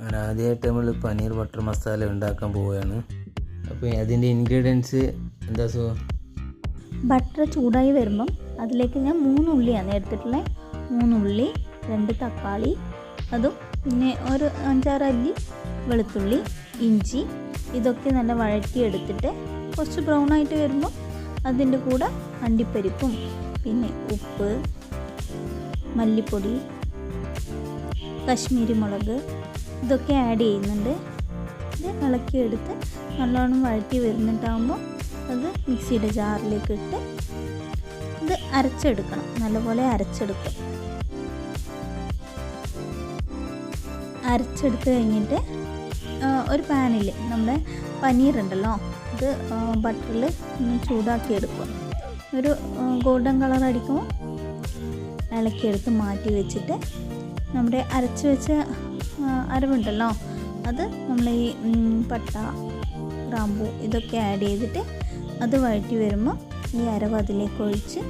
അങ്ങനെ ആദ്യമായിട്ട് നമ്മൾ പനീർ ബട്ടർ മസാല ഉണ്ടാക്കാൻ പോവുകയാണ്. അപ്പോൾ അതിൻ്റെ ഇൻഗ്രീഡിയൻസ് എന്താ ബട്ടർ ചൂടായി വരുമ്പം അതിലേക്ക് ഞാൻ 3 ഉള്ളിയാണ് എടുത്തിട്ടുള്ളത്. 3 ഉള്ളി, 2 തക്കാളി, അതും പിന്നെ ഒരു 5-6 അല്ലി വെളുത്തുള്ളി, ഇഞ്ചി, ഇതൊക്കെ നല്ല വഴറ്റിയെടുത്തിട്ട് കുറച്ച് ബ്രൗൺ ആയിട്ട് വരുമ്പോൾ അതിൻ്റെ കൂടെ അണ്ടിപ്പരിപ്പും പിന്നെ ഉപ്പ്, മല്ലിപ്പൊടി, കശ്മീരി മുളക് ഇതൊക്കെ ആഡ് ചെയ്യുന്നുണ്ട്. ഇത് ഇളക്കിയെടുത്ത് നല്ലോണം വഴറ്റി വരുന്നിട്ടാകുമ്പോൾ അത് മിക്സിയുടെ ജാറിലേക്ക് ഇട്ട് ഇത് അരച്ചെടുക്കണം. നല്ലപോലെ അരച്ചെടുക്കും. അരച്ചെടുത്ത് കഴിഞ്ഞിട്ട് ഒരു പാനിൽ നമ്മുടെ പനീറുണ്ടല്ലോ ഇത് ബട്ടറിൽ ഒന്ന് ചൂടാക്കി എടുക്കുക. ഒരു ഗോൾഡൻ കളർ അടിക്കുമ്പോൾ ഇളക്കിയെടുത്ത് മാറ്റി വെച്ചിട്ട് നമ്മുടെ അരച്ച് വെച്ച അരവുണ്ടല്ലോ അത് നമ്മൾ ഈ പട്ട, ഗ്രാമ്പൂ ഇതൊക്കെ ആഡ് ചെയ്തിട്ട് അത് വഴറ്റി വരുമ്പോൾ ഈ അരവ് അതിലേക്ക് ഒഴിച്ച്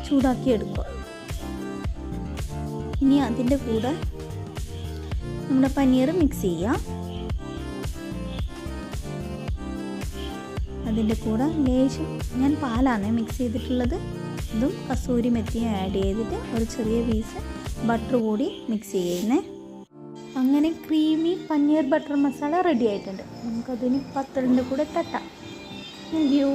ചൂടാക്കി എടുക്കുക. ഇനി അതിൻ്റെ കൂടെ നമ്മുടെ പനീർ മിക്സ് ചെയ്യുക. അതിൻ്റെ കൂടെ ലേശം ഞാൻ പാലാണ് മിക്സ് ചെയ്തിട്ടുള്ളത്. ഇതും കസൂരി മെത്തിയും ആഡ് ചെയ്തിട്ട് ഒരു ചെറിയ പീസ് ബട്ടർ കൂടി മിക്സ് ചെയ്യുന്നത്. അങ്ങനെ creamy paneer butter masala ready ആയിട്ടുണ്ട്. നമുക്കതിന് പത്തലിൻ്റെ കൂടെ തട്ടാം. Thank you.